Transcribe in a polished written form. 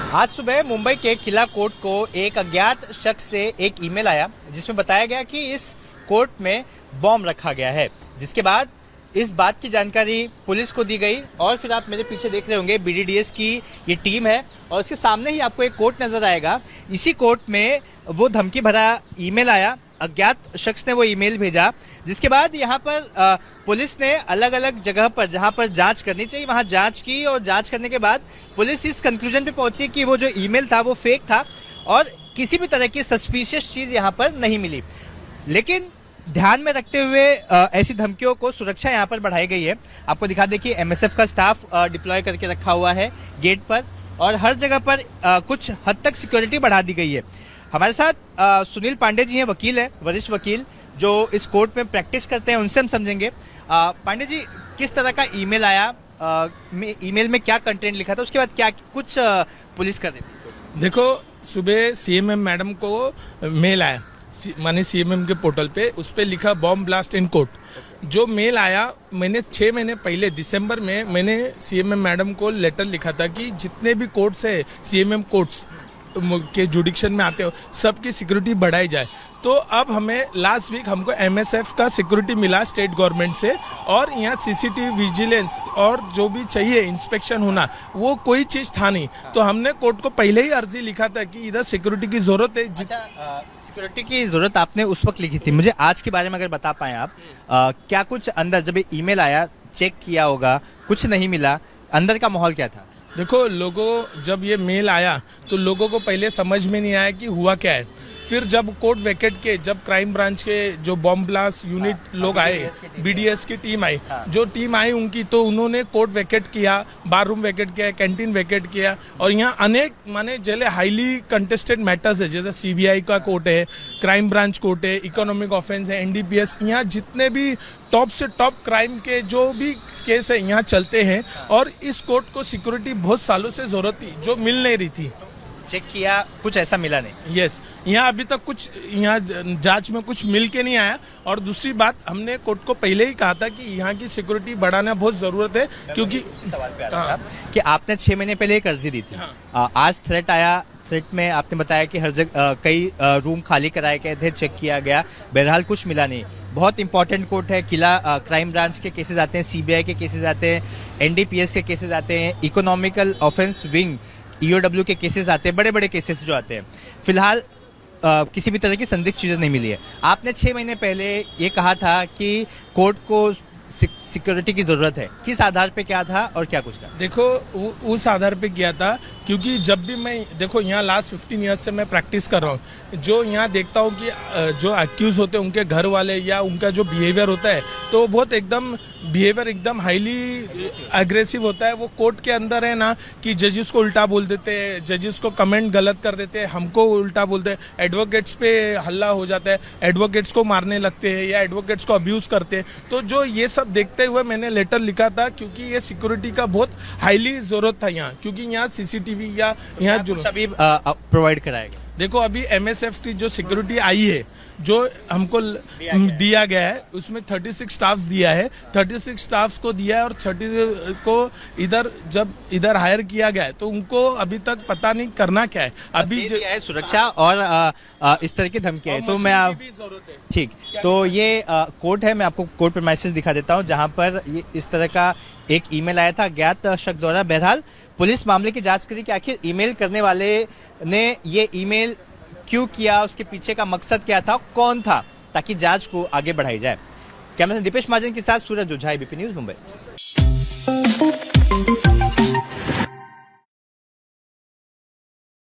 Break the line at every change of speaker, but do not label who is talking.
आज सुबह मुंबई के किला कोर्ट को एक अज्ञात शख्स से एक ईमेल आया जिसमें बताया गया कि इस कोर्ट में बॉम्ब रखा गया है, जिसके बाद इस बात की जानकारी पुलिस को दी गई। और फिर आप मेरे पीछे देख रहे होंगे BDDS की ये टीम है और उसके सामने ही आपको एक कोर्ट नजर आएगा। इसी कोर्ट में वो धमकी भरा ईमेल आया, अज्ञात शख्स ने वो ईमेल भेजा, जिसके बाद यहाँ पर पुलिस ने अलग अलग जगह पर जहाँ पर जांच करनी चाहिए वहाँ जांच की और जांच करने के बाद पुलिस इस कंक्लूजन पे पहुंची कि वो जो ईमेल था वो फेक था और किसी भी तरह की सस्पिशियस चीज यहाँ पर नहीं मिली। लेकिन ध्यान में रखते हुए ऐसी धमकियों को सुरक्षा यहाँ पर बढ़ाई गई है। आपको दिखा दें कि MSF का स्टाफ डिप्लॉय करके रखा हुआ है गेट पर और हर जगह पर कुछ हद तक सिक्योरिटी बढ़ा दी गई है। हमारे साथ सुनील पांडे जी हैं, वकील है, वरिष्ठ वकील जो इस कोर्ट में प्रैक्टिस करते हैं, उनसे हम समझेंगे। पांडे जी, किस तरह का ईमेल आया, ईमेल में क्या कंटेंट लिखा था, उसके बाद क्या कुछ पुलिस कर रही थी?
देखो, सुबह CMM मैडम को मेल आया, माने CMM के पोर्टल पे, उस पे लिखा बॉम्ब ब्लास्ट इन कोर्ट। जो मेल आया, मैंने 6 महीने पहले दिसंबर में मैंने CMM मैडम को लेटर लिखा था कि जितने भी कोर्ट्स है CMM कोर्ट्स के जुडिक्शन में आते हो सबकी सिक्योरिटी बढ़ाई जाए। तो अब हमें लास्ट वीक हमको MSF का सिक्योरिटी मिला स्टेट गवर्नमेंट से और यहाँ CCTV विजिलेंस और जो भी चाहिए इंस्पेक्शन होना, वो कोई चीज था नहीं। तो हमने कोर्ट को पहले ही अर्जी लिखा था कि इधर सिक्योरिटी की जरूरत है।
सिक्योरिटी की जरूरत आपने उस वक्त लिखी थी। मुझे आज के बारे में अगर बता पाए आप, क्या कुछ अंदर जब ईमेल आया चेक किया होगा, कुछ नहीं मिला, अंदर का माहौल क्या था?
देखो, लोगों जब ये मेल आया तो लोगों को पहले समझ में नहीं आया कि हुआ क्या है। फिर जब कोर्ट वैकेट के, जब क्राइम ब्रांच के जो बॉम्ब ब्लास्ट यूनिट लोग आए, BDS की टीम आई, जो टीम आई उनकी, तो उन्होंने कोर्ट वैकेट किया, बार रूम वैकेट किया, कैंटीन वैकेट किया और यहाँ अनेक माने जैसे हाईली कंटेस्टेड मैटर्स है, जैसे CBI का कोर्ट है, क्राइम ब्रांच कोर्ट है, इकोनॉमिक ऑफेंस है, NDPS, यहाँ जितने भी टॉप से टॉप क्राइम के जो भी केस है यहाँ चलते हैं। और इस कोर्ट को सिक्योरिटी बहुत सालों से जरूरत थी जो मिल नहीं रही थी।
चेक किया, कुछ ऐसा मिला नहीं।
यस, यहाँ अभी तक कुछ यहाँ जांच में कुछ मिल के नहीं आया। और दूसरी बात, हमने कोर्ट को पहले ही कहा था कि यहाँ की सिक्योरिटी बढ़ाना बहुत जरूरत है, क्योंकि
सवाल पे आ रहा था कि आपने 6 महीने पहले एक अर्जी दी थी। आज थ्रेट आया, थ्रेट में आपने बताया कि हर जगह कई रूम खाली कराए गए थे, चेक किया गया, बहरहाल कुछ मिला नहीं। बहुत इंपॉर्टेंट कोर्ट है किला, क्राइम ब्रांच के केसेस आते हैं, CBI के केसेस आते हैं, NDPS के केसेस आते हैं, इकोनॉमिकल ऑफेंस विंग EOW के केसेस आते हैं, बड़े बड़े केसेस जो आते हैं। फिलहाल किसी भी तरह की संदिग्ध चीजें नहीं मिली है। आपने 6 महीने पहले ये कहा था कि कोर्ट को सिक्योरिटी की जरूरत है, किस आधार पे क्या था और क्या कुछ था?
देखो, उस आधार पे किया था क्योंकि जब भी मैं, देखो यहाँ लास्ट 15 ईयर्स से मैं प्रैक्टिस कर रहा हूँ, जो यहाँ देखता हूँ कि जो अक्यूज होते हैं उनके घर वाले या उनका जो बिहेवियर होता है, तो वो बहुत बिहेवियर एकदम हाईली एग्रेसिव होता है। वो कोर्ट के अंदर है ना कि जजेस को उल्टा बोल देते हैं, जजेस को कमेंट गलत कर देते हैं, हमको उल्टा बोलते हैं, एडवोकेट्स पे हल्ला हो जाता है, एडवोकेट्स को मारने लगते हैं या एडवोकेट्स को अब्यूज करते हैं। तो जो ये सब देखते हुए मैंने लेटर लिखा था, क्योंकि ये सिक्योरिटी का बहुत हाईली जरूरत था यहाँ, क्योंकि यहाँ CCTV या यहाँ जो
अभी प्रोवाइड कराएगा।
देखो, अभी MSF की जो सिक्योरिटी आई है, जो हमको दिया गया है, उसमें 36 स्टाफ्स दिया है, 36 स्टाफ्स को दिया है और 30 को जब इधर हायर किया गया है, तो उनको अभी तक पता नहीं करना क्या है। अभी
है सुरक्षा और इस तरह की धमकी है। तो मैं ठीक, तो ये कोर्ट है, मैं आपको कोर्ट प्रीमाइसेस दिखा देता हूँ जहाँ पर ये इस तरह का एक ईमेल आया था अज्ञात शख्स द्वारा। बहरहाल पुलिस मामले की जांच करी कि आखिर ईमेल करने वाले ने ये ईमेल क्यों किया, उसके पीछे का मकसद क्या था, कौन था, ताकि जांच को आगे बढ़ाई जाए। कैमरामैन दीपेश महाजन के साथ सूरज ओझा, ABP न्यूज, मुंबई।